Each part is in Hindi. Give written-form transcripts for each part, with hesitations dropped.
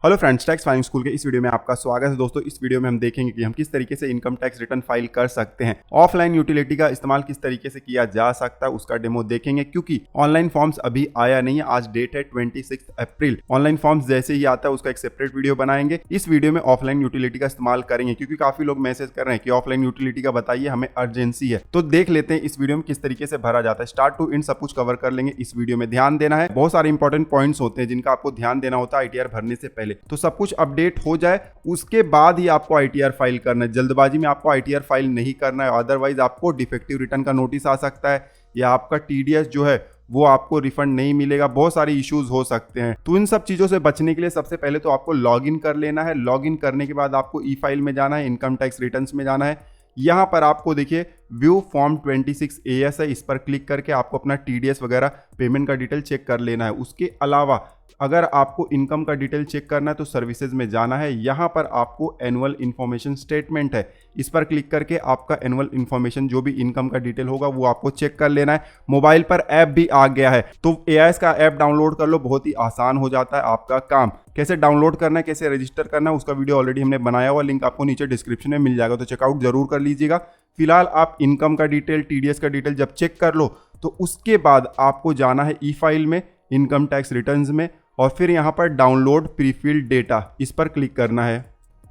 Hello friends, tax filing school के इस वीडियो में आपका स्वागत है। दोस्तों, इस वीडियो में हम देखेंगे कि हम किस तरीके से इनकम टैक्स रिटर्न फाइल कर सकते हैं। ऑफलाइन यूटिलिटी का इस्तेमाल किस तरीके से किया जा सकता है उसका डेमो देखेंगे, क्योंकि ऑनलाइन फॉर्म्स अभी आया नहीं है। आज डेट है 26 अप्रैल। ऑनलाइन फॉर्म्स जैसे ही आता है उसका एक सेपरेट वीडियो बनाएंगे। इस वीडियो में ऑफलाइन यूटिलिटी का इस्तेमाल करेंगे, क्योंकि काफी लोग मैसेज कर रहे हैं कि ऑफलाइन यूटिलिटी का बताइए, हमें अर्जेंसी है। तो देख लेते हैं इस वीडियो में किस तरीके से भरा जाता है। स्टार्ट टू एंड सब कुछ कवर कर लेंगे इस वीडियो में। ध्यान देना है, बहुत सारे इंपॉर्टेंट पॉइंट्स होते हैं जिनका आपको ध्यान देना होता है आईटीआर भरने से पहले। तो सब कुछ अपडेट हो जाए उसके बाद ही आपको आईटीआर फाइल करना है। जल्दबाजी में आपको आईटीआर फाइल नहीं करना है, अदरवाइज आपको डिफेक्टिव रिटर्न का नोटिस आ सकता है या आपका टीडीएस जो है वो आपको रिफंड नहीं मिलेगा। बहुत सारे इश्यूज हो सकते हैं। तो इन सब चीजों से बचने के लिए सबसे पहले तो आपको लॉगिन कर लेना है। लॉगिन करने के बाद आपको ई फाइल में जाना है, इनकम टैक्स रिटर्न्स में जाना है। यहाँ पर आपको देखिए व्यू फॉर्म 26 AS है, इस पर क्लिक करके आपको अपना टीडीएस वगैरह पेमेंट का डिटेल चेक कर लेना है। उसके अलावा अगर आपको इनकम का डिटेल चेक करना है तो सर्विसेज में जाना है। यहाँ पर आपको एनुअल इन्फॉर्मेशन स्टेटमेंट है, इस पर क्लिक करके आपका एनुअल इन्फॉर्मेशन जो भी इनकम का डिटेल होगा वो आपको चेक कर लेना है। मोबाइल पर ऐप भी आ गया है, तो AIS का ऐप डाउनलोड कर लो, बहुत ही आसान हो जाता है आपका काम। कैसे डाउनलोड करना है, कैसे रजिस्टर करना है उसका वीडियो ऑलरेडी हमने बनाया हुआ, लिंक आपको नीचे डिस्क्रिप्शन में मिल जाएगा, तो चेकआउट जरूर कर लीजिएगा। फिलहाल आप इनकम का डिटेल, टीडीएस का डिटेल जब चेक कर लो तो उसके बाद आपको जाना है ई फाइल में, इनकम टैक्स रिटर्न्स में, और फिर यहाँ पर डाउनलोड प्रीफिल्ड डेटा, इस पर क्लिक करना है।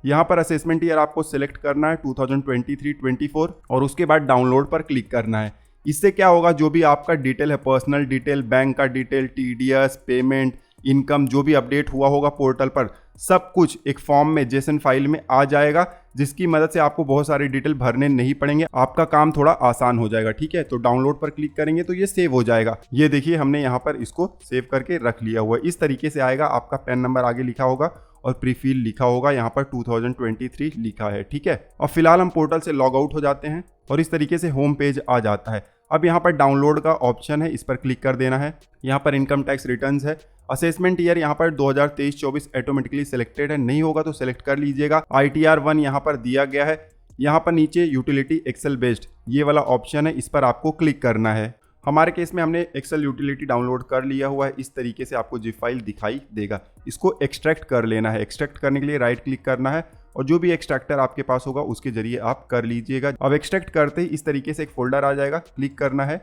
यहाँ पर असेसमेंट ईयर आपको सिलेक्ट करना है 2023-24 और उसके बाद डाउनलोड पर क्लिक करना है। इससे क्या होगा, जो भी आपका डिटेल है, पर्सनल डिटेल, बैंक का डिटेल, टीडीएस, पेमेंट, इनकम, जो भी अपडेट हुआ होगा पोर्टल पर, सब कुछ एक फॉर्म में जेसन फाइल में आ जाएगा, जिसकी मदद से आपको बहुत सारे डिटेल भरने नहीं पड़ेंगे। आपका काम थोड़ा आसान हो जाएगा। ठीक है, तो डाउनलोड पर क्लिक करेंगे तो ये सेव हो जाएगा। ये देखिए हमने यहाँ पर इसको सेव करके रख लिया हुआ है। इस तरीके से आएगा, आपका पैन नंबर आगे लिखा होगा और प्रीफिल लिखा होगा, यहाँ पर 2023 लिखा है। ठीक है, और फिलहाल हम पोर्टल से लॉग आउट हो जाते हैं और इस तरीके से होम पेज आ जाता है। अब यहाँ पर डाउनलोड का ऑप्शन है, इस पर क्लिक कर देना है। यहाँ पर इनकम टैक्स रिटर्न्स है। असेसमेंट ईयर यहाँ पर 2023-24 ऑटोमेटिकली सिलेक्टेड है, नहीं होगा तो सिलेक्ट कर लीजिएगा। ITR 1 यहाँ पर दिया गया है। यहाँ पर नीचे यूटिलिटी एक्सेल बेस्ड ये वाला ऑप्शन है, इस पर आपको क्लिक करना है। हमारे केस में हमने एक्सेल यूटिलिटी डाउनलोड कर लिया हुआ है। इस तरीके से आपको जिप फाइल दिखाई देगा। इसको एक्सट्रैक्ट कर लेना है। एक्सट्रैक्ट करने के लिए राइट क्लिक करना है और जो भी एक्सट्रैक्टर आपके पास होगा उसके जरिए आप कर लीजिएगा। अब एक्सट्रैक्ट करते ही इस तरीके से एक फोल्डर आ जाएगा, क्लिक करना है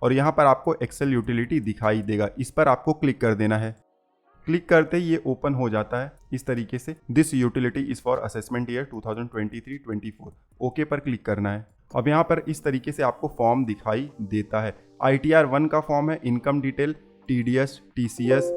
और यहाँ पर आपको एक्सेल यूटिलिटी दिखाई देगा, इस पर आपको क्लिक कर देना है। क्लिक करते ही ये ओपन हो जाता है इस तरीके से। This utility is for assessment year 2023-24। Okay पर क्लिक करना है। अब यहाँ पर इस तरीके से आपको फॉर्म दिखाई देता है। ITR 1 का फॉर्म है, इनकम डिटेल, TDS, TCS,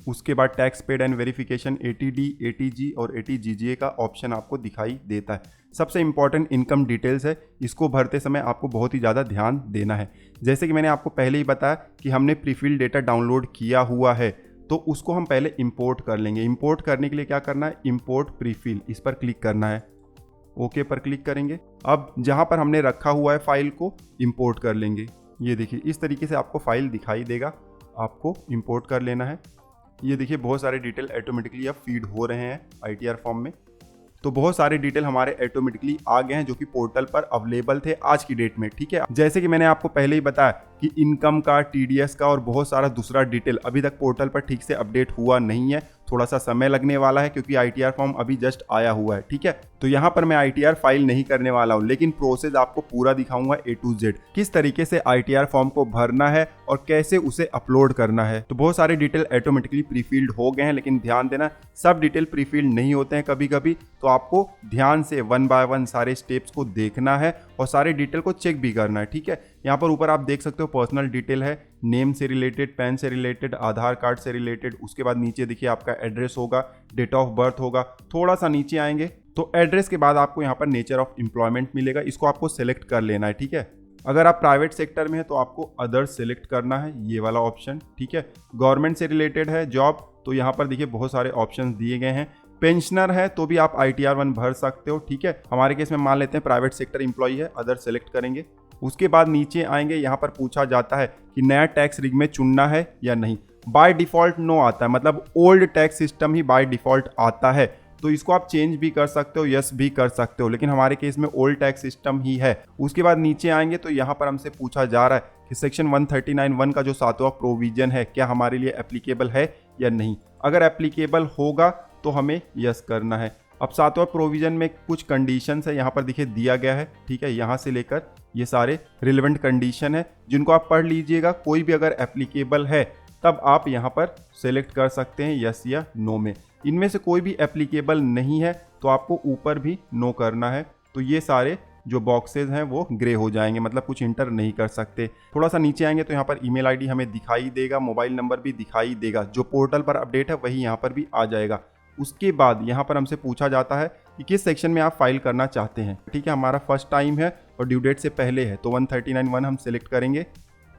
उसके बाद tax paid and verification, ATD, ATG और ATGGA का ऑप्शन आपको दिखाई देता है। सबसे इंपॉर्टेंट इनकम डिटेल्स है, इसको भरते समय आपको बहुत ही ज़्यादा ध्यान देना है। जैसे कि मैंने आपको पहले ही बताया कि हमने प्रीफिल डेटा डाउनलोड किया हुआ है, तो उसको हम पहले इंपोर्ट कर लेंगे। इंपोर्ट करने के लिए क्या करना है, इंपोर्ट प्रीफिल, इस पर क्लिक करना है। ओके पर क्लिक करेंगे। अब जहाँ पर हमने रखा हुआ है फाइल को इंपोर्ट कर लेंगे। ये देखिए इस तरीके से आपको फाइल दिखाई देगा, आपको इंपोर्ट कर लेना है। ये देखिए बहुत सारे डिटेल ऑटोमेटिकली अब फीड हो रहे हैं ITR फॉर्म में। तो बहुत सारे डिटेल हमारे ऑटोमेटिकली आ गए हैं जो कि पोर्टल पर अवेलेबल थे आज की डेट में। ठीक है, जैसे कि मैंने आपको पहले ही बताया कि इनकम का, TDS का और बहुत सारा दूसरा डिटेल अभी तक पोर्टल पर ठीक से अपडेट हुआ नहीं है। थोड़ा सा समय लगने वाला है क्योंकि ITR फॉर्म अभी जस्ट आया हुआ है। ठीक है, तो यहाँ पर मैं ITR फाइल नहीं करने वाला हूँ, लेकिन प्रोसेस आपको पूरा दिखाऊंगा A to Z, किस तरीके से ITR फॉर्म को भरना है और कैसे उसे अपलोड करना है। तो बहुत सारे डिटेल ऑटोमेटिकली प्रीफिल्ड हो गए हैं, लेकिन ध्यान देना सब डिटेल प्रीफिल्ड नहीं होते हैं कभी कभी, तो आपको ध्यान से 1 बाय 1 सारे स्टेप्स को देखना है और सारे डिटेल को चेक भी करना है। ठीक है, यहाँ पर ऊपर आप देख सकते हो पर्सनल डिटेल है, नेम से रिलेटेड, पैन से रिलेटेड, आधार कार्ड से रिलेटेड। उसके बाद नीचे देखिए आपका एड्रेस होगा, डेट ऑफ बर्थ होगा। थोड़ा सा नीचे आएंगे तो एड्रेस के बाद आपको यहाँ पर नेचर ऑफ एम्प्लॉयमेंट मिलेगा, इसको आपको सेलेक्ट कर लेना है। ठीक है, अगर आप प्राइवेट सेक्टर में है तो आपको अदर सेलेक्ट करना है, ये वाला ऑप्शन। ठीक है, गवर्नमेंट से रिलेटेड है जॉब, तो यहाँ पर देखिए बहुत सारे ऑप्शन दिए गए हैं। पेंशनर है तो भी आप ITR 1 भर सकते हो। ठीक है, हमारे केस में मान लेते हैं प्राइवेट सेक्टर एम्प्लॉय है, अदर सेलेक्ट करेंगे। उसके बाद नीचे आएंगे, यहाँ पर पूछा जाता है कि नया टैक्स रिग में चुनना है या नहीं। बाय डिफॉल्ट नो आता है, मतलब old tax system he by default आता है। तो इसको आप चेंज भी कर सकते हो, यस भी कर सकते हो, लेकिन हमारे केस में ओल्ड टैक्स सिस्टम ही है। उसके बाद नीचे आएंगे तो यहाँ पर हमसे पूछा जा रहा है कि सेक्शन 139(1) का जो 7वां प्रोविजन है क्या हमारे लिए एप्लीकेबल है या नहीं। अगर एप्लीकेबल होगा तो हमें यस करना है। अब 7वां प्रोविजन में कुछ कंडीशंस है, यहाँ पर देखिए दिया गया है, ठीक है, यहाँ से लेकर ये सारे रिलेवेंट कंडीशन है जिनको आप पढ़ लीजिएगा। कोई भी अगर एप्लीकेबल है तब आप यहाँ पर सेलेक्ट कर सकते हैं यस या नो में। इनमें से कोई भी एप्लीकेबल नहीं है तो आपको ऊपर भी नो करना है। तो ये सारे जो बॉक्सेस हैं वो ग्रे हो जाएंगे, मतलब कुछ इंटर नहीं कर सकते। थोड़ा सा नीचे आएंगे तो यहाँ पर ईमेल आईडी हमें दिखाई देगा, मोबाइल नंबर भी दिखाई देगा, जो पोर्टल पर अपडेट है वही यहाँ पर भी आ जाएगा। उसके बाद यहाँ पर हमसे पूछा जाता है कि किस सेक्शन में आप फाइल करना चाहते हैं, ठीक है। हमारा फर्स्ट टाइम है और ड्यू डेट से पहले है तो 139(1) हम सेलेक्ट करेंगे।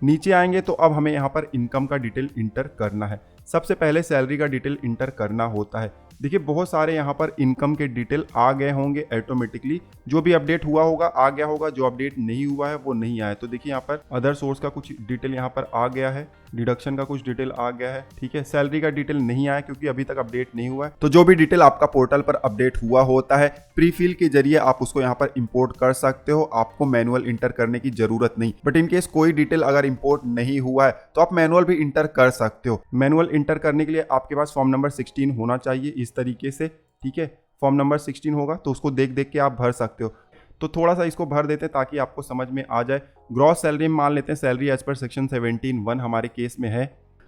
नीचे आएंगे तो अब हमें यहाँ पर इनकम का डिटेल इंटर करना है। सबसे पहले सैलरी का डिटेल इंटर करना होता है। देखिए बहुत सारे यहाँ पर इनकम के डिटेल आ गए होंगे ऑटोमेटिकली, जो भी अपडेट हुआ होगा आ गया होगा, जो अपडेट नहीं हुआ है वो नहीं आया। तो देखिए यहाँ पर अदर सोर्स का कुछ डिटेल यहाँ पर आ गया है, डिडक्शन का कुछ डिटेल आ गया है, ठीक है। सैलरी का डिटेल नहीं आया क्योंकि अभी तक अपडेट नहीं हुआ है। तो जो भी डिटेल आपका पोर्टल पर अपडेट हुआ होता है प्रीफिल के जरिए आप उसको यहाँ पर इंपोर्ट कर सकते हो, आपको मैनुअल इंटर करने की जरूरत नहीं। बट इनकेस कोई डिटेल अगर इंपोर्ट नहीं हुआ है तो आप मैनुअल भी इंटर कर सकते हो। मैनुअल इंटर करने के लिए आपके पास फॉर्म नंबर 16 होना चाहिए इस तरीके से, ठीक है। फॉर्म नंबर 16 होगा तो उसको देख देख के आप भर सकते हो। तो थोड़ा सा इसको भर देते हैं ताकि आपको समझ में आ जाए। ग्रॉस सैलरी में मान लेते हैं सैलरी एज पर सेक्शन 17(1) हमारे केस में है।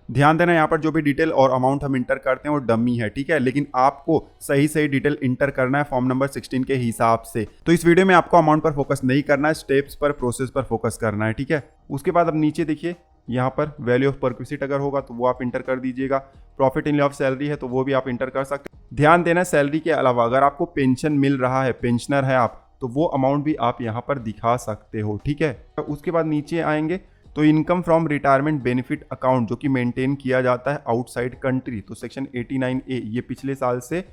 ध्यान देना यहाँ पर जो भी डिटेल और अमाउंट हम इंटर करते हैं वो डमी है, ठीक है, लेकिन आपको सही सही डिटेल इंटर करना है फॉर्म नंबर 16 के हिसाब से। तो इस वीडियो में आपको अमाउंट पर फोकस नहीं करना है, स्टेप्स पर, प्रोसेस पर फोकस करना है, ठीक है। उसके बाद अब नीचे देखिए यहाँ पर वैल्यू ऑफ परक्विजिट अगर होगा तो वो आप इंटर कर दीजिएगा। प्रॉफिट इन लिeu ऑफ सैलरी है तो वो भी आप इंटर कर सकते हैं। ध्यान देना सैलरी के अलावा अगर आपको पेंशन मिल रहा है, पेंशनर है आप, तो वो अमाउंट भी आप यहाँ पर दिखा सकते हो, ठीक है। उसके बाद नीचे आएंगे तो income from retirement benefit account जो कि मेंटेन किया जाता है आउटसाइड कंट्री, तो सेक्शन 89A ये पिछले साल से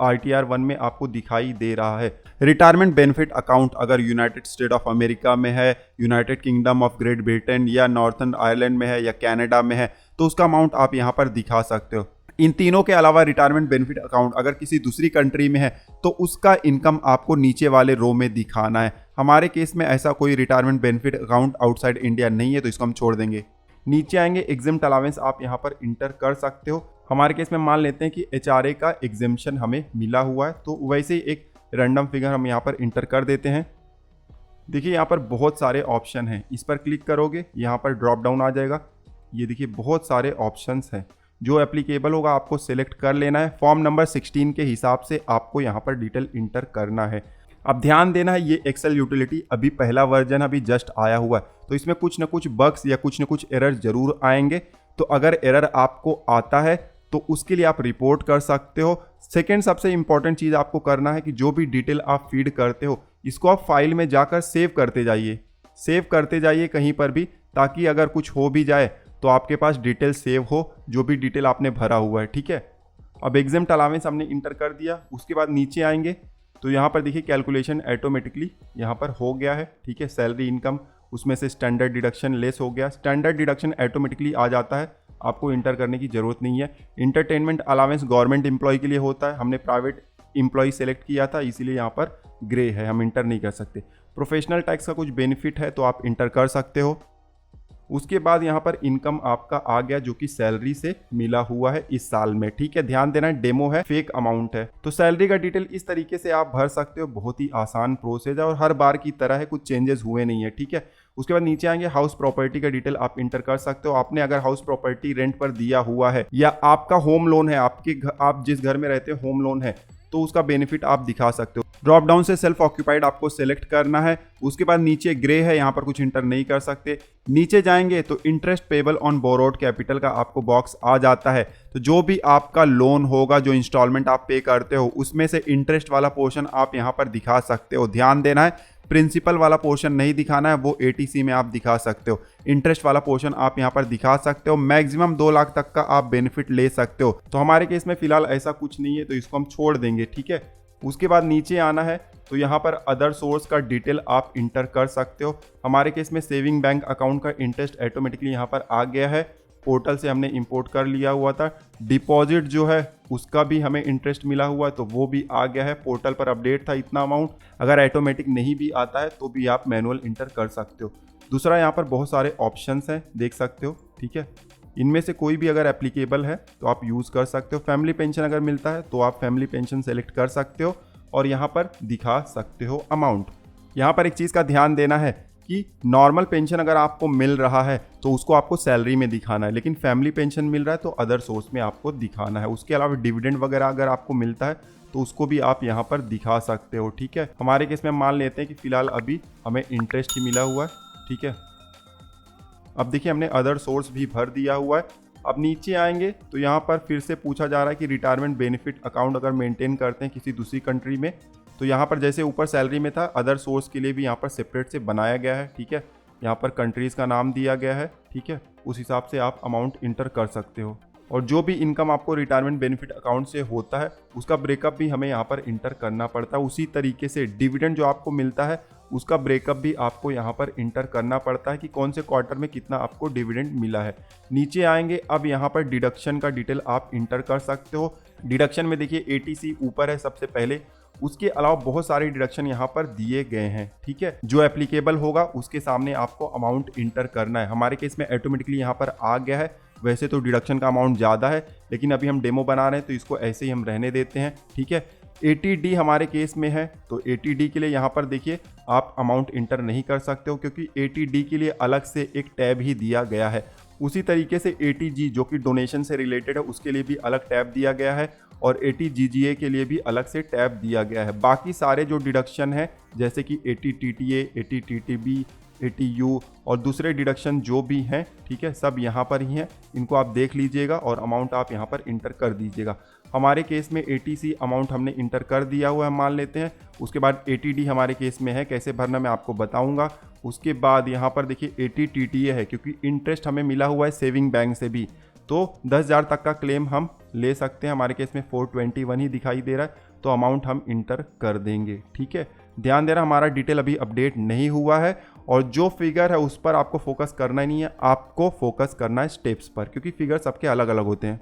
RTR 1 में आपको दिखाई दे रहा है। रिटायरमेंट बेनिफिट अकाउंट अगर यूनाइटेड स्टेट ऑफ अमेरिका में है, United kingdom of great Britain या नॉर्थर्न आयरलैंड में है या कनाडा में है तो उसका अमाउंट आप यहाँ पर दिखा सकते हो। इन तीनों के अलावा रिटायरमेंट बेनिफिट अकाउंट अगर किसी दूसरी कंट्री में है तो उसका इनकम आपको नीचे वाले रो में दिखाना है। हमारे केस में ऐसा कोई retirement benefit account outside India नहीं है तो इसको हम छोड़ देंगे। नीचे आएंगे एग्जिम्ट अलावेंस आप यहाँ पर इंटर कर सकते हो। हमारे केस में मान लेते हैं कि HRA का एग्जिम्पशन हमें मिला हुआ है तो वैसे ही एक रैंडम फिगर हम यहाँ पर इंटर कर देते हैं। देखिए यहाँ पर बहुत सारे ऑप्शन हैं, इस पर क्लिक करोगे यहाँ पर ड्रॉप डाउन आ जाएगा। ये देखिए बहुत सारे ऑप्शंस हैं, जो एप्लीकेबल होगा आपको सिलेक्ट कर लेना है। फॉर्म नंबर 16 के हिसाब से आपको यहाँ पर डिटेल इंटर करना है। अब ध्यान देना है ये एक्सेल यूटिलिटी अभी पहला वर्जन अभी जस्ट आया हुआ है तो इसमें कुछ ना कुछ बग्स या कुछ ना कुछ एरर जरूर आएंगे। तो अगर एरर आपको आता है तो उसके लिए आप रिपोर्ट कर सकते हो। सेकेंड सबसे इंपॉर्टेंट चीज़ आपको करना है कि जो भी डिटेल आप फीड करते हो इसको आप फाइल में जाकर सेव करते जाइए कहीं पर भी, ताकि अगर कुछ हो भी जाए तो आपके पास डिटेल सेव हो जो भी डिटेल आपने भरा हुआ है, ठीक है। अब एग्जिम्ट अलावेंस हमने इंटर कर दिया। उसके बाद नीचे आएंगे तो यहाँ पर देखिए कैलकुलेशन ऑटोमेटिकली यहाँ पर हो गया है, ठीक है। सैलरी इनकम उसमें से स्टैंडर्ड डिडक्शन लेस हो गया, स्टैंडर्ड डिडक्शन ऑटोमेटिकली आ जाता है, आपको इंटर करने की ज़रूरत नहीं है। इंटरटेनमेंट अलावेंस गवर्नमेंट एम्प्लॉय के लिए होता है, हमने प्राइवेट एम्प्लॉय सेलेक्ट किया था इसीलिए यहाँ पर ग्रे है, हम इंटर नहीं कर सकते। प्रोफेशनल टैक्स का कुछ बेनिफिट है तो आप इंटर कर सकते हो। उसके बाद यहाँ पर इनकम आपका आ गया जो कि सैलरी से मिला हुआ है इस साल में, ठीक है। ध्यान देना डेमो है, फेक अमाउंट है। तो सैलरी का डिटेल इस तरीके से आप भर सकते हो, बहुत ही आसान प्रोसेस है और हर बार की तरह है, कुछ चेंजेस हुए नहीं है, ठीक है। उसके बाद नीचे आएंगे हाउस प्रॉपर्टी का डिटेल आप इंटर कर सकते हो। आपने अगर हाउस प्रॉपर्टी रेंट पर दिया हुआ है या आपका होम लोन है, आप जिस घर में रहते हो होम लोन है तो उसका बेनिफिट आप दिखा सकते हो। ड्रॉप डाउन से सेल्फ ऑक्यूपाइड आपको सेलेक्ट करना है। उसके बाद नीचे ग्रे है, यहाँ पर कुछ इंटर नहीं कर सकते। नीचे जाएंगे तो interest payable on borrowed capital का आपको बॉक्स आ जाता है। तो जो भी आपका लोन होगा, जो इंस्टॉलमेंट आप पे करते हो, उसमें से इंटरेस्ट वाला पोर्शन आप यहाँ पर दिखा सकते हो। ध्यान देना है प्रिंसिपल वाला पोर्शन नहीं दिखाना है, वो ATC में आप दिखा सकते हो। इंटरेस्ट वाला पोर्शन आप यहाँ पर दिखा सकते हो। मैक्सिमम 2 लाख तक का आप बेनिफिट ले सकते हो। तो हमारे केस में फिलहाल ऐसा कुछ नहीं है तो इसको हम छोड़ देंगे, ठीक है। उसके बाद नीचे आना है तो यहाँ पर अदर सोर्स का डिटेल आप इंटर कर सकते हो। हमारे केस में सेविंग बैंक अकाउंट का इंटरेस्ट ऑटोमेटिकली यहाँ पर आ गया है। पोर्टल से हमने इंपोर्ट कर लिया हुआ था। डिपॉजिट जो है उसका भी हमें इंटरेस्ट मिला हुआ है, तो वो भी आ गया है। पोर्टल पर अपडेट था इतना अमाउंट। अगर ऑटोमेटिक नहीं भी आता है तो भी आप मैनुअल इंटर कर सकते हो। दूसरा, यहाँ पर बहुत सारे ऑप्शंस हैं, देख सकते हो, ठीक है। इनमें से कोई भी अगर एप्लीकेबल है तो आप यूज़ कर सकते हो। फैमिली पेंशन अगर मिलता है तो आप फैमिली पेंशन सेलेक्ट कर सकते हो और यहाँ पर दिखा सकते हो अमाउंट। यहाँ पर एक चीज़ का ध्यान देना है कि नॉर्मल पेंशन अगर आपको मिल रहा है तो उसको आपको सैलरी में दिखाना है, लेकिन फैमिली पेंशन मिल रहा है तो अदर सोर्स में आपको दिखाना है। उसके अलावा डिविडेंड वगैरह अगर आपको मिलता है तो उसको भी आप यहाँ पर दिखा सकते हो, ठीक है। हमारे केस में मान लेते हैं कि फिलहाल अभी हमें इंटरेस्ट ही मिला हुआ है, ठीक है। अब देखिए हमने अदर सोर्स भी भर दिया हुआ है। अब नीचे आएंगे तो यहाँ पर फिर से पूछा जा रहा है कि रिटायरमेंट बेनिफिट अकाउंट अगर मेंटेन करते हैं किसी दूसरी कंट्री में, तो यहाँ पर जैसे ऊपर सैलरी में था, अदर सोर्स के लिए भी यहाँ पर सेपरेट से बनाया गया है, ठीक है। यहाँ पर कंट्रीज़ का नाम दिया गया है, ठीक है। उस हिसाब से आप अमाउंट इंटर कर सकते हो। और जो भी इनकम आपको रिटायरमेंट बेनिफिट अकाउंट से होता है उसका ब्रेकअप भी हमें यहाँ पर इंटर करना पड़ता है। उसी तरीके से डिविडेंड जो आपको मिलता है उसका ब्रेकअप भी आपको यहाँ पर इंटर करना पड़ता है कि कौन से क्वार्टर में कितना आपको डिविडेंड मिला है। नीचे आएंगे, अब यहाँ पर डिडक्शन का डिटेल आप इंटर कर सकते हो। डिडक्शन में देखिए एटीसी ऊपर है सबसे पहले, उसके अलावा बहुत सारे डिडक्शन यहाँ पर दिए गए हैं, ठीक है। जो एप्लीकेबल होगा उसके सामने आपको अमाउंट इंटर करना है। हमारे केस में ऑटोमेटिकली यहाँ पर आ गया है। वैसे तो डिडक्शन का अमाउंट ज़्यादा है, लेकिन अभी हम डेमो बना रहे हैं तो इसको ऐसे ही हम रहने देते हैं, ठीक है। 80D हमारे केस में है, तो 80D के लिए यहाँ पर देखिए आप अमाउंट इंटर नहीं कर सकते हो क्योंकि 80D के लिए अलग से एक टैब ही दिया गया है। उसी तरीके से 80G जो कि डोनेशन से रिलेटेड है उसके लिए भी अलग टैब दिया गया है और 80GGA के लिए भी अलग से टैब दिया गया है। बाकी सारे जो डिडक्शन है जैसे कि 80TTA, 80TTB, 80U और दूसरे डिडक्शन जो भी हैं, ठीक है, सब यहाँ पर ही हैं। इनको आप देख लीजिएगा और अमाउंट आप यहाँ पर इंटर कर दीजिएगा। हमारे केस में 80C अमाउंट हमने इंटर कर दिया हुआ है, मान लेते हैं। उसके बाद 80D हमारे केस में है, कैसे भरना मैं आपको बताऊंगा। उसके बाद यहाँ पर देखिए 80TTA है क्योंकि इंटरेस्ट हमें मिला हुआ है सेविंग बैंक से भी, तो 10,000 तक का क्लेम हम ले सकते हैं। हमारे केस में 421 ही दिखाई दे रहा है, तो अमाउंट हम इंटर कर देंगे, ठीक है। ध्यान देना हमारा डिटेल अभी अपडेट नहीं हुआ है और जो फिगर है उस पर आपको फोकस करना ही नहीं है, आपको फोकस करना है स्टेप्स पर, क्योंकि फिगर सबके अलग अलग होते हैं।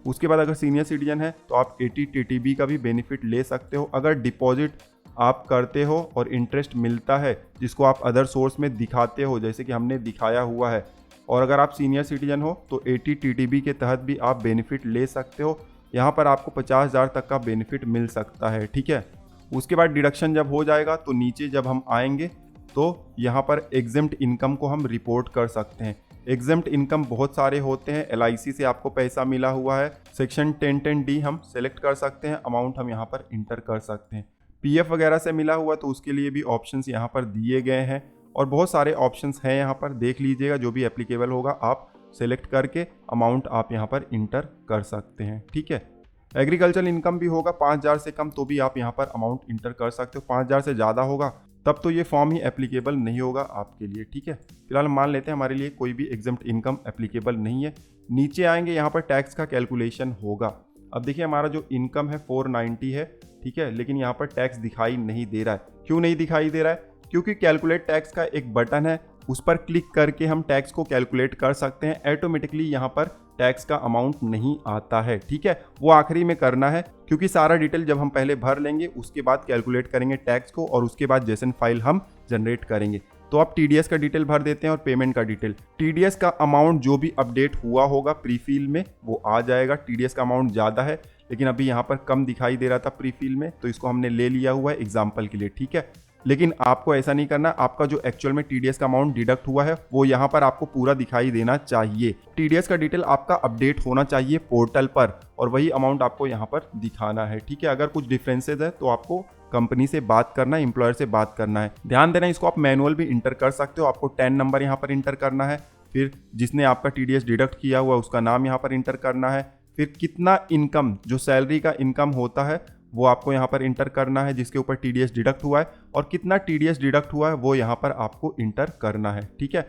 उसके बाद अगर सीनियर सिटीजन है तो आप 80TTB का भी बेनिफिट ले सकते हो। अगर डिपॉजिट आप करते हो और इंटरेस्ट मिलता है जिसको आप अदर सोर्स में दिखाते हो जैसे कि हमने दिखाया हुआ है, और अगर आप सीनियर सिटीजन हो तो 80TTB के तहत भी आप बेनिफिट ले सकते हो। यहाँ पर आपको 50,000 तक का बेनिफिट मिल सकता है, ठीक है। उसके बाद डिडक्शन जब हो जाएगा तो नीचे जब हम आएंगे तो यहाँ पर एग्जेम्प्ट इनकम को हम रिपोर्ट कर सकते हैं। एग्जेम्प्ट इनकम बहुत सारे होते हैं। LIC से आपको पैसा मिला हुआ है, सेक्शन 1010D हम सेलेक्ट कर सकते हैं, अमाउंट हम यहाँ पर इंटर कर सकते हैं। PF वगैरह से मिला हुआ तो उसके लिए भी ऑप्शंस यहाँ पर दिए गए हैं और बहुत सारे ऑप्शंस हैं यहाँ पर, देख लीजिएगा। जो भी एप्लीकेबल होगा आप सेलेक्ट करके अमाउंट आप यहाँ पर इंटर कर सकते हैं, ठीक है। एग्रीकल्चर इनकम भी होगा 5,000 से कम तो भी आप यहाँ पर अमाउंट इंटर कर सकते हो। 5,000 से ज़्यादा होगा तब तो ये फॉर्म ही एप्लीकेबल नहीं होगा आपके लिए, ठीक है। फिलहाल मान लेते हैं हमारे लिए कोई भी एग्जेम्प्ट इनकम एप्लीकेबल नहीं है। नीचे आएंगे, यहाँ पर टैक्स का कैलकुलेशन होगा। अब देखिए हमारा जो इनकम है 490 है, ठीक है, लेकिन यहाँ पर टैक्स दिखाई नहीं दे रहा है। क्यों नहीं दिखाई दे रहा है? क्योंकि कैलकुलेट टैक्स का एक बटन है, उस पर क्लिक करके हम टैक्स को कैलकुलेट कर सकते हैं। ऑटोमेटिकली यहाँ पर टैक्स का अमाउंट नहीं आता है, ठीक है। वो आखिरी में करना है क्योंकि सारा डिटेल जब हम पहले भर लेंगे उसके बाद कैलकुलेट करेंगे टैक्स को और उसके बाद जेसन फाइल हम जनरेट करेंगे। तो आप TDS का डिटेल भर देते हैं और पेमेंट का डिटेल। TDS का अमाउंट जो भी अपडेट हुआ होगा प्री फिल में वो आ जाएगा। TDS का अमाउंट ज़्यादा है लेकिन अभी यहाँ पर कम दिखाई दे रहा था प्री फिल में, तो इसको हमने ले लिया हुआ है एग्जाम्पल के लिए, ठीक है। लेकिन आपको ऐसा नहीं करना, आपका जो एक्चुअल में TDS का अमाउंट डिडक्ट हुआ है वो यहाँ पर आपको पूरा दिखाई देना चाहिए। TDS का डिटेल आपका अपडेट होना चाहिए पोर्टल पर और वही अमाउंट आपको यहाँ पर दिखाना है, ठीक है। अगर कुछ डिफरेंसेस है तो आपको कंपनी से बात करना है, एम्प्लॉयर से बात करना है। ध्यान देना इसको आप मैनुअल भी इंटर कर सकते हो। आपको 10 नंबर यहाँ पर इंटर करना है, फिर जिसने आपका TDS डिडक्ट किया हुआ उसका नाम यहाँ पर इंटर करना है, फिर कितना इनकम जो सैलरी का इनकम होता है वो आपको यहाँ पर इंटर करना है जिसके ऊपर TDS डिडक्ट हुआ है, और कितना TDS डिडक्ट हुआ है वो यहाँ पर आपको इंटर करना है, ठीक है।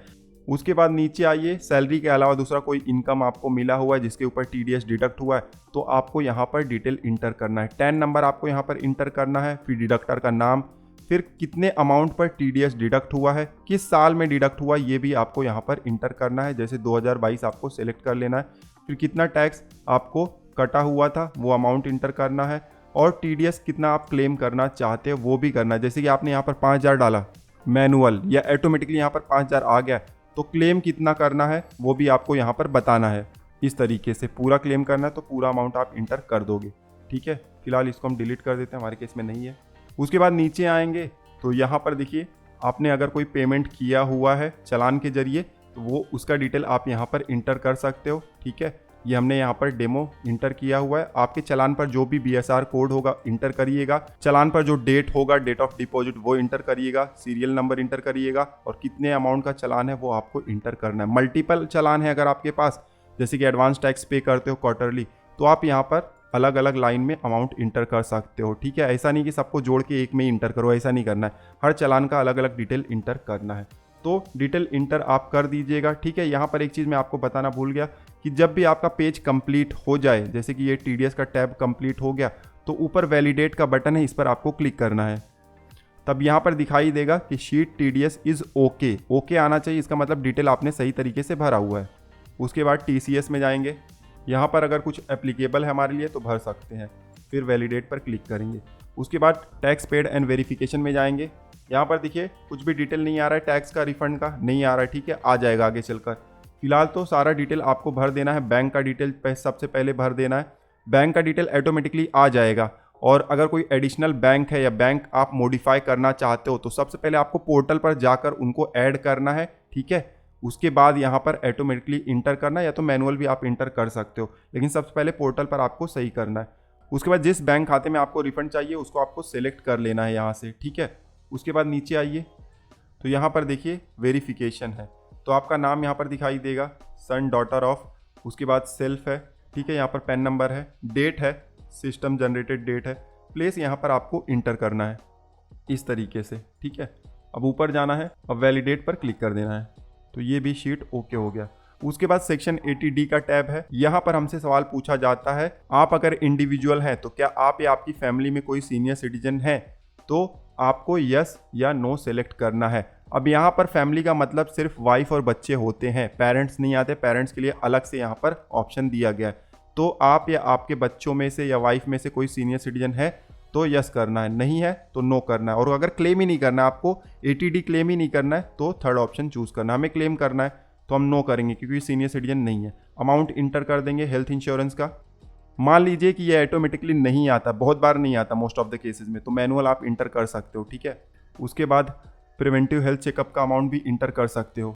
उसके बाद नीचे आइए, सैलरी के अलावा दूसरा कोई इनकम आपको मिला हुआ है जिसके ऊपर TDS डिडक्ट हुआ है तो आपको यहाँ पर डिटेल इंटर करना है। 10 नंबर आपको यहाँ पर इंटर करना है, फिर डिडक्टर का नाम, फिर कितने अमाउंट पर TDS डिडक्ट हुआ है, किस साल में डिडक्ट हुआ, ये भी आपको यहाँ पर इंटर करना है। जैसे 2022 आपको सेलेक्ट कर लेना है। फिर कितना टैक्स आपको कटा हुआ था वो अमाउंट इंटर करना है, और TDS कितना आप क्लेम करना चाहते हो वो भी करना है। जैसे कि आपने यहाँ पर 5000 डाला मैनुअल या ऑटोमेटिकली यहाँ पर 5000 आ गया, तो क्लेम कितना करना है वो भी आपको यहाँ पर बताना है। इस तरीके से पूरा क्लेम करना है तो पूरा अमाउंट आप इंटर कर दोगे। ठीक है, फिलहाल इसको हम डिलीट कर देते हैं, हमारे केस में नहीं है। उसके बाद नीचे आएंगे तो यहाँ पर देखिए आपने अगर कोई पेमेंट किया हुआ है चालान के जरिए तो वो उसका डिटेल आप यहाँ पर इंटर कर सकते हो। ठीक है, ये हमने यहाँ पर डेमो इंटर किया हुआ है। आपके चालान पर जो भी BSR कोड होगा इंटर करिएगा, चालान पर जो डेट होगा, डेट ऑफ डिपॉजिट, वो इंटर करिएगा, सीरियल नंबर इंटर करिएगा, और कितने अमाउंट का चालान है वो आपको इंटर करना है। मल्टीपल चालान है अगर आपके पास, जैसे कि एडवांस टैक्स पे करते हो क्वार्टरली, तो आप यहाँ पर अलग अलग लाइन में अमाउंट इंटर कर सकते हो। ठीक है, ऐसा नहीं कि सबको जोड़ के एक में ही इंटर करो, ऐसा नहीं करना है। हर चालान का अलग अलग डिटेल इंटर करना है, तो डिटेल इंटर आप कर दीजिएगा। ठीक है, यहाँ पर एक चीज़ मैं आपको बताना भूल गया कि जब भी आपका पेज कंप्लीट हो जाए, जैसे कि ये TDS का टैब कंप्लीट हो गया, तो ऊपर वैलिडेट का बटन है, इस पर आपको क्लिक करना है। तब यहाँ पर दिखाई देगा कि sheet TDS is okay. Okay आना चाहिए, इसका मतलब डिटेल आपने सही तरीके से भरा हुआ है। उसके बाद TCS में जाएंगे, यहाँ पर अगर कुछ एप्लीकेबल है हमारे लिए तो भर सकते हैं, फिर वैलिडेट पर क्लिक करेंगे। उसके बाद टैक्स पेड एंड वेरिफिकेशन में जाएंगे। यहाँ पर देखिए कुछ भी डिटेल नहीं आ रहा है, टैक्स का रिफंड का नहीं आ रहा है। ठीक है, आ जाएगा आगे चलकर। फिलहाल तो सारा डिटेल आपको भर देना है। बैंक का डिटेल सबसे पहले भर देना है, बैंक का डिटेल ऑटोमेटिकली आ जाएगा। और अगर कोई एडिशनल बैंक है या बैंक आप मॉडिफाई करना चाहते हो तो सबसे पहले आपको पोर्टल पर जाकर उनको ऐड करना है। ठीक है, उसके बाद यहाँ पर ऑटोमेटिकली इंटर करना, या तो मैनुअल भी आप इंटर कर सकते हो, लेकिन सबसे पहले पोर्टल पर आपको सही करना है। उसके बाद जिस बैंक खाते में आपको रिफंड चाहिए उसको आपको सेलेक्ट कर लेना है यहाँ से। ठीक है, उसके बाद नीचे आइए तो यहाँ पर देखिए वेरिफिकेशन है, तो आपका नाम यहाँ पर दिखाई देगा, सन डॉटर ऑफ, उसके बाद सेल्फ है। ठीक है, यहाँ पर पैन नंबर है, डेट है, सिस्टम जनरेटेड डेट है, प्लेस यहाँ पर आपको इंटर करना है इस तरीके से। ठीक है, अब ऊपर जाना है, अब वैलिडेट पर क्लिक कर देना है, तो ये भी शीट ओके हो गया। उसके बाद सेक्शन 80D का टैब है। यहाँ पर हमसे सवाल पूछा जाता है, आप अगर इंडिविजुअल हैं तो क्या आप या आपकी फैमिली में कोई सीनियर सिटीजन है, तो आपको यस या नो सेलेक्ट करना है। अब यहाँ पर फैमिली का मतलब सिर्फ वाइफ और बच्चे होते हैं, पेरेंट्स नहीं आते। पेरेंट्स के लिए अलग से यहाँ पर ऑप्शन दिया गया है। तो आप या आपके बच्चों में से या वाइफ में से कोई सीनियर सिटीजन है तो यस करना है, नहीं है तो नो करना है। और अगर क्लेम ही नहीं करना है, आपको 80D क्लेम ही नहीं करना है, तो थर्ड ऑप्शन चूज करना है। हमें क्लेम करना है तो हम नो करेंगे क्योंकि सीनियर सिटीजन नहीं है। अमाउंट इंटर कर देंगे हेल्थ इंश्योरेंस का। मान लीजिए कि ये ऑटोमेटिकली नहीं आता, बहुत बार नहीं आता मोस्ट ऑफ द केसेस में, तो मैनुअल आप इंटर कर सकते हो। ठीक है, उसके बाद प्रिवेंटिव हेल्थ चेकअप का अमाउंट भी इंटर कर सकते हो।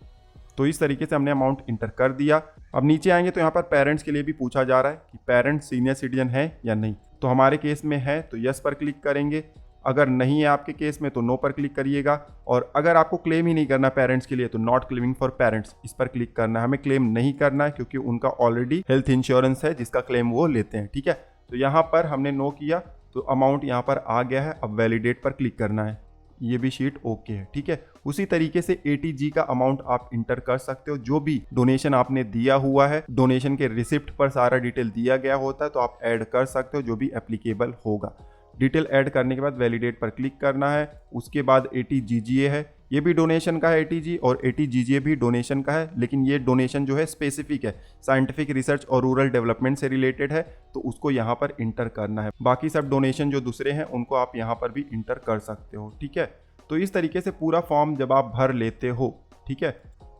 तो इस तरीके से हमने अमाउंट इंटर कर दिया। अब नीचे आएंगे तो यहाँ पर पेरेंट्स के लिए भी पूछा जा रहा है कि पेरेंट्स सीनियर सिटीजन है या नहीं। तो हमारे केस में है तो यस पर क्लिक करेंगे, अगर नहीं है आपके केस में तो नो पर क्लिक करिएगा। और अगर आपको क्लेम ही नहीं करना पेरेंट्स के लिए तो नॉट क्लेमिंग फॉर पेरेंट्स, इस पर क्लिक करना है। हमें क्लेम नहीं करना है क्योंकि उनका ऑलरेडी हेल्थ इंश्योरेंस है जिसका क्लेम वो लेते हैं। ठीक है, तो यहाँ पर हमने नो किया तो अमाउंट यहाँ पर आ गया है। अब वैलिडेट पर क्लिक करना है, ये भी शीट ओके है। ठीक है, उसी तरीके से 80G का अमाउंट आप इंटर कर सकते हो। जो भी डोनेशन आपने दिया हुआ है, डोनेशन के रिसिप्ट पर सारा डिटेल दिया गया होता है, तो आप ऐड कर सकते हो जो भी एप्लीकेबल होगा। डिटेल ऐड करने के बाद वैलिडेट पर क्लिक करना है। उसके बाद 80GGA है, ये भी डोनेशन का है 80G, और 80GGA भी डोनेशन का है, लेकिन ये डोनेशन जो है स्पेसिफिक है, साइंटिफिक रिसर्च और रूरल डेवलपमेंट से रिलेटेड है, तो उसको यहाँ पर इंटर करना है। बाकी सब डोनेशन जो दूसरे हैं उनको आप यहाँ पर भी इंटर कर सकते हो। ठीक है, तो इस तरीके से पूरा फॉर्म जब आप भर लेते हो, ठीक है,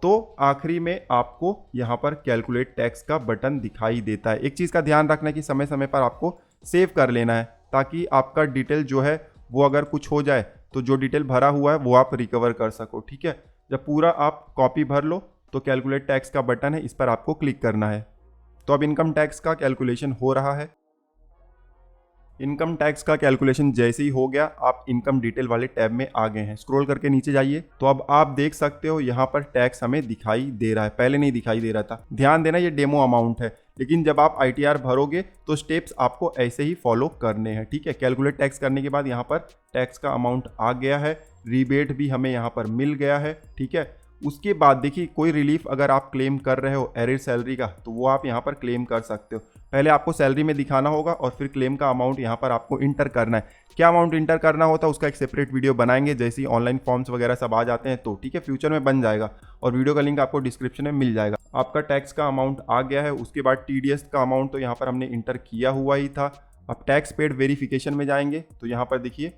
तो आखिरी में आपको यहाँ पर कैलकुलेट टैक्स का बटन दिखाई देता है। एक चीज़ का ध्यान रखना है कि समय समय पर आपको सेव कर लेना है, ताकि आपका डिटेल जो है वो अगर कुछ हो जाए तो जो डिटेल भरा हुआ है वो आप रिकवर कर सको। ठीक है, जब पूरा आप कॉपी भर लो तो कैलकुलेट टैक्स का बटन है, इस पर आपको क्लिक करना है। तो अब इनकम टैक्स का कैलकुलेशन हो रहा है। इनकम टैक्स का कैलकुलेशन जैसे ही हो गया, आप इनकम डिटेल वाले टैब में आ गए हैं। स्क्रॉल करके नीचे जाइए तो अब आप देख सकते हो यहाँ पर टैक्स हमें दिखाई दे रहा है, पहले नहीं दिखाई दे रहा था। ध्यान देना, ये डेमो अमाउंट है, लेकिन जब आप ITR भरोगे तो स्टेप्स आपको ऐसे ही फॉलो करने हैं। ठीक है, कैलकुलेट टैक्स करने के बाद यहाँ पर टैक्स का अमाउंट आ गया है, रिबेट भी हमें यहाँ पर मिल गया है। ठीक है, उसके बाद देखिए कोई रिलीफ अगर आप क्लेम कर रहे हो एरियर सैलरी का तो वो आप यहाँ पर क्लेम कर सकते हो। पहले आपको सैलरी में दिखाना होगा और फिर क्लेम का अमाउंट यहाँ पर आपको इंटर करना है। क्या अमाउंट इंटर करना होता है उसका एक सेपरेट वीडियो बनाएंगे जैसे ही ऑनलाइन फॉर्म्स वगैरह सब आ जाते हैं तो, ठीक है, फ्यूचर में बन जाएगा और वीडियो का लिंक आपको डिस्क्रिप्शन में मिल जाएगा। आपका टैक्स का अमाउंट आ गया है, उसके बाद TDS का अमाउंट तो यहाँ पर हमने इंटर किया हुआ ही था। अब टैक्स पेड वेरिफिकेशन में जाएंगे तो यहाँ पर देखिए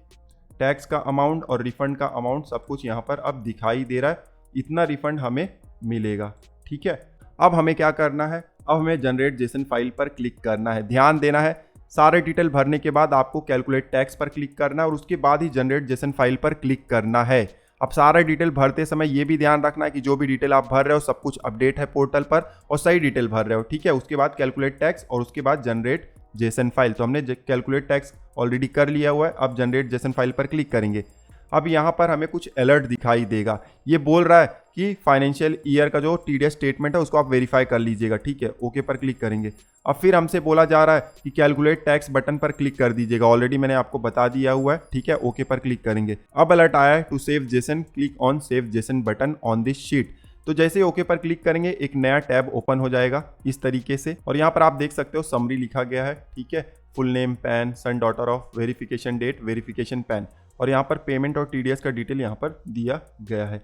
टैक्स का अमाउंट और रिफंड का अमाउंट सब कुछ यहाँ पर अब दिखाई दे रहा है, इतना रिफंड हमें मिलेगा। ठीक है, अब हमें क्या करना है, अब हमें जनरेट जेसन फाइल पर क्लिक करना है। ध्यान देना है सारे डिटेल भरने के बाद आपको कैलकुलेट टैक्स पर क्लिक करना है और उसके बाद ही जनरेट जेसन फाइल पर क्लिक करना है। अब सारा डिटेल भरते समय ये भी ध्यान रखना है कि जो भी डिटेल आप भर रहे हो सब कुछ अपडेट है पोर्टल पर और सही डिटेल भर रहे हो। ठीक है, उसके बाद कैलकुलेट टैक्स और उसके बाद जनरेट जेसन फाइल। तो हमने कैलकुलेट टैक्स ऑलरेडी कर लिया हुआ है, अब जनरेट जेसन फाइल पर क्लिक करेंगे। अब यहाँ पर हमें कुछ अलर्ट दिखाई देगा, ये बोल रहा है कि फाइनेंशियल ईयर का जो TDS स्टेटमेंट है उसको आप वेरीफाई कर लीजिएगा। ठीक है, ओके पर क्लिक करेंगे। अब फिर हमसे बोला जा रहा है कि कैलकुलेट टैक्स बटन पर क्लिक कर दीजिएगा, ऑलरेडी मैंने आपको बता दिया हुआ है। ठीक है, ओके पर क्लिक करेंगे। अब अलर्ट आया है to save JSON, click on save JSON button on this sheet. तो जैसे ओके पर क्लिक करेंगे एक नया टैब ओपन हो जाएगा इस तरीके से और यहाँ पर आप देख सकते हो समरी लिखा गया है। ठीक है, full name, PAN, son, daughter of, verification date, verification PAN और यहाँ पर पेमेंट और TDS का डिटेल यहाँ पर दिया गया है।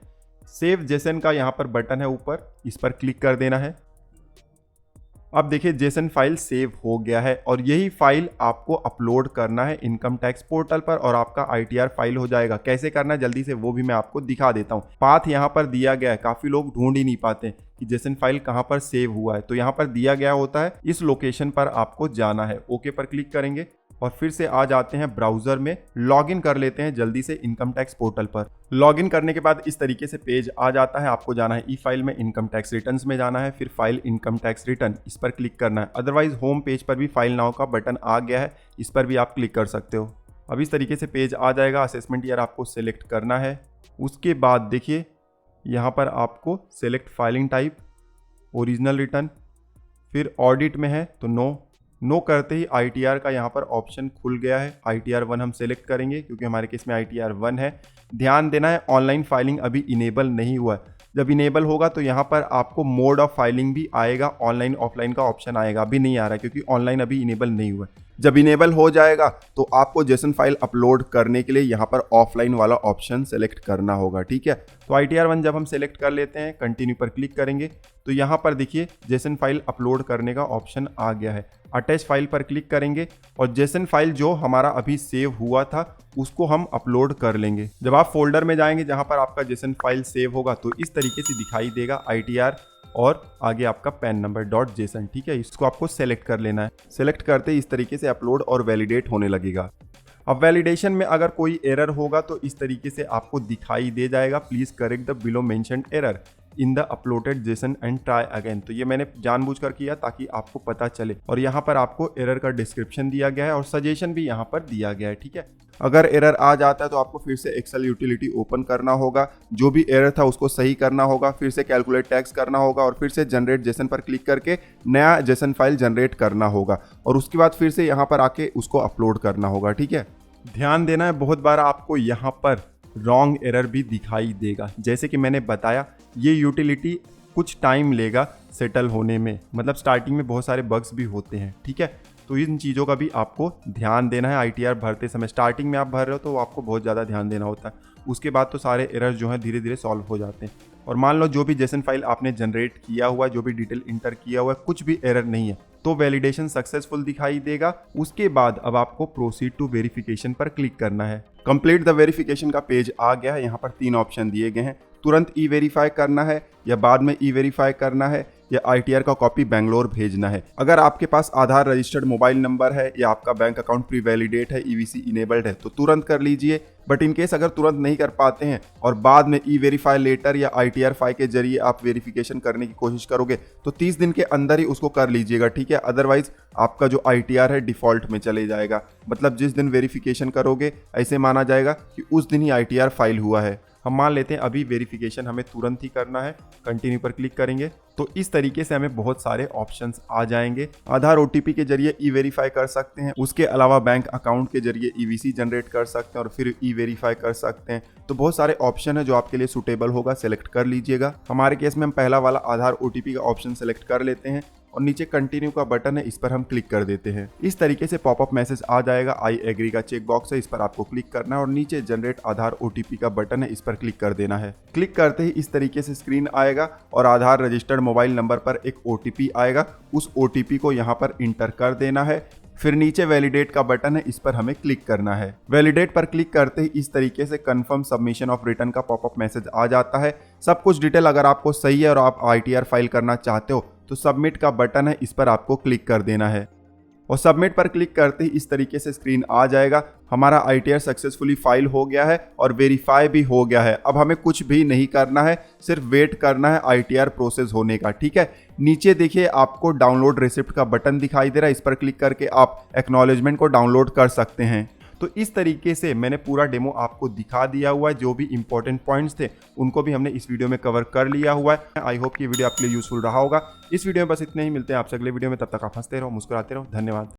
सेव जेसन का यहाँ पर बटन है ऊपर, इस पर क्लिक कर देना है। अब देखिए जेसन फाइल सेव हो गया है और यही फाइल आपको अपलोड करना है इनकम टैक्स पोर्टल पर और आपका ITR फाइल हो जाएगा। कैसे करना है जल्दी से वो भी मैं आपको दिखा देता हूँ। पाथ यहाँ पर दिया गया है, काफी लोग ढूंढ ही नहीं पाते कि जेसन फाइल कहाँ पर सेव हुआ है, तो यहाँ पर दिया गया होता है, इस लोकेशन पर आपको जाना है। ओके पर क्लिक करेंगे और फिर से आ जाते हैं ब्राउजर में, लॉगिन कर लेते हैं जल्दी से इनकम टैक्स पोर्टल पर। लॉगिन करने के बाद इस तरीके से पेज आ जाता है, आपको जाना है ई फाइल में, इनकम टैक्स रिटर्न्स में जाना है, फिर फाइल इनकम टैक्स रिटर्न, इस पर क्लिक करना है। अदरवाइज होम पेज पर भी फाइल नाउ का बटन आ गया है, इस पर भी आप क्लिक कर सकते हो। अब इस तरीके से पेज आ जाएगा, असेसमेंट ईयर आपको सेलेक्ट करना है। उसके बाद देखिए यहाँ पर आपको select filing type, original return, फिर ऑडिट में है तो नो करते ही ITR का यहाँ पर ऑप्शन खुल गया है। ITR 1 हम सेलेक्ट करेंगे क्योंकि हमारे केस में ITR 1 है। ध्यान देना है ऑनलाइन फाइलिंग अभी इनेबल नहीं हुआ है, जब इनेबल होगा तो यहाँ पर आपको मोड ऑफ फाइलिंग भी आएगा, ऑनलाइन ऑफलाइन का ऑप्शन आएगा, अभी नहीं आ रहा है क्योंकि ऑनलाइन अभी इनेबल नहीं हुआ है। जब इनेबल हो जाएगा तो आपको जेसन फाइल अपलोड करने के लिए यहाँ पर ऑफलाइन वाला ऑप्शन सेलेक्ट करना होगा। ठीक है, तो ITR 1 जब हम सेलेक्ट कर लेते हैं, कंटिन्यू पर क्लिक करेंगे तो यहाँ पर देखिए जेसन फाइल अपलोड करने का ऑप्शन आ गया है। अटैच फाइल पर क्लिक करेंगे और जेसन फाइल जो हमारा अभी सेव हुआ था उसको हम अपलोड कर लेंगे। जब आप फोल्डर में जाएंगे जहाँ पर आपका जेसन फाइल सेव होगा तो इस तरीके से दिखाई देगा ITR और आगे आपका पैन नंबर .json। ठीक है, इसको आपको सेलेक्ट कर लेना है। सेलेक्ट करते ही इस तरीके से अपलोड और वैलिडेट होने लगेगा। अब वैलिडेशन में अगर कोई एरर होगा तो इस तरीके से आपको दिखाई दे जाएगा, please correct the below mentioned error in the uploaded Jason and try again. तो ये मैंने जानबूझकर किया ताकि आपको पता चले और यहाँ पर आपको एरर का डिस्क्रिप्शन दिया गया है और सजेशन भी यहाँ पर दिया गया है। ठीक है, अगर एरर आ जाता है तो आपको फिर से एक्सेल यूटिलिटी ओपन करना होगा, जो भी एरर था उसको सही करना होगा, फिर से कैलकुलेट टैक्स करना होगा और फिर से जनरेट जेसन पर क्लिक करके नया जेसन फाइल जनरेट करना होगा और उसके बाद फिर से यहाँ पर आके उसको अपलोड करना होगा। ठीक है, ध्यान देना है बहुत बार आपको यहाँ पर रॉन्ग एरर भी दिखाई देगा। जैसे कि मैंने बताया ये यूटिलिटी कुछ टाइम लेगा सेटल होने में, मतलब स्टार्टिंग में बहुत सारे बग्स भी होते हैं। ठीक है, तो इन चीज़ों का भी आपको ध्यान देना है। ITR भरते समय स्टार्टिंग में आप भर रहे हो तो आपको बहुत ज़्यादा ध्यान देना होता है, उसके बाद तो सारे एरर जो हैं धीरे धीरे सॉल्व हो जाते हैं। और मान लो जो भी जेसन फाइल आपने जनरेट किया हुआ है, जो भी डिटेल इंटर किया हुआ है, कुछ भी एरर नहीं है तो वैलिडेशन सक्सेसफुल दिखाई देगा। उसके बाद अब आपको प्रोसीड टू वेरिफिकेशन पर क्लिक करना है। कंप्लीट द वेरिफिकेशन का पेज आ गया है। यहाँ पर 3 ऑप्शन दिए गए हैं, तुरंत E-वेरीफाई करना है या बाद में E-वेरीफाई करना है या ITR का कॉपी बेंगलोर भेजना है। अगर आपके पास आधार रजिस्टर्ड मोबाइल नंबर है या आपका बैंक अकाउंट प्री वैलिडेट है, EVC इनेबल्ड है तो तुरंत कर लीजिए। बट इन केस अगर तुरंत नहीं कर पाते हैं और बाद में E-वेरीफाई लेटर या ITR फाइल के जरिए आप वेरिफिकेशन करने की कोशिश करोगे तो 30 दिन के अंदर ही उसको कर लीजिएगा। ठीक है, अदरवाइज आपका जो ITR है डिफॉल्ट में चले जाएगा, मतलब जिस दिन वेरिफिकेशन करोगे ऐसे माना जाएगा कि उस दिन ही ITR फाइल हुआ है। हम मान लेते हैं अभी वेरिफिकेशन हमें तुरंत ही करना है, कंटिन्यू पर क्लिक करेंगे तो इस तरीके से हमें बहुत सारे ऑप्शंस आ जाएंगे। आधार ओटीपी के जरिए ई वेरीफाई कर सकते हैं, उसके अलावा बैंक अकाउंट के जरिए ईवीसी जनरेट कर सकते हैं और फिर ई वेरीफाई कर सकते हैं। तो बहुत सारे ऑप्शन है जो आपके लिए सुटेबल होगा, सेलेक्ट कर लीजिएगा। हमारे केस में हम पहला वाला आधार ओटीपी का ऑप्शन सेलेक्ट कर लेते हैं और नीचे कंटिन्यू का बटन है, इस पर हम क्लिक कर देते हैं। इस तरीके से पॉपअप मैसेज आ जाएगा। आई एग्री का चेक बॉक्स है, इस पर आपको क्लिक करना है और नीचे जनरेट आधार ओटीपी का बटन है, इस पर क्लिक कर देना है। क्लिक करते ही इस तरीके से स्क्रीन आएगा और आधार रजिस्टर्ड मोबाइल नंबर पर एक ओटीपी आएगा। उस ओटीपी को यहाँ पर इंटर कर देना है। फिर नीचे वैलिडेट का बटन है, इस पर हमें क्लिक करना है। वैलिडेट पर क्लिक करते ही इस तरीके से कंफर्म सबमिशन ऑफ रिटर्न का पॉपअप मैसेज आ जाता है। सब कुछ डिटेल अगर आपको सही है और आप ITR फाइल करना चाहते हो तो सबमिट का बटन है, इस पर आपको क्लिक कर देना है और सबमिट पर क्लिक करते ही इस तरीके से स्क्रीन आ जाएगा। हमारा ITR सक्सेसफुली फाइल हो गया है और वेरीफाई भी हो गया है। अब हमें कुछ भी नहीं करना है, सिर्फ वेट करना है ITR प्रोसेस होने का। ठीक है, नीचे देखिए आपको डाउनलोड रिसिप्ट का बटन दिखाई दे रहा है, इस पर क्लिक करके आप एक्नॉलेजमेंट को डाउनलोड कर सकते हैं। तो इस तरीके से मैंने पूरा डेमो आपको दिखा दिया हुआ है। जो भी इंपॉर्टेंट पॉइंट्स थे उनको भी हमने इस वीडियो में कवर कर लिया हुआ है। आई होप कि वीडियो आपके लिए यूजफुल रहा होगा। इस वीडियो में बस इतने ही, मिलते हैं आपसे अगले वीडियो में। तब तक आप हंसते रहो, मुस्कुराते रहो। धन्यवाद।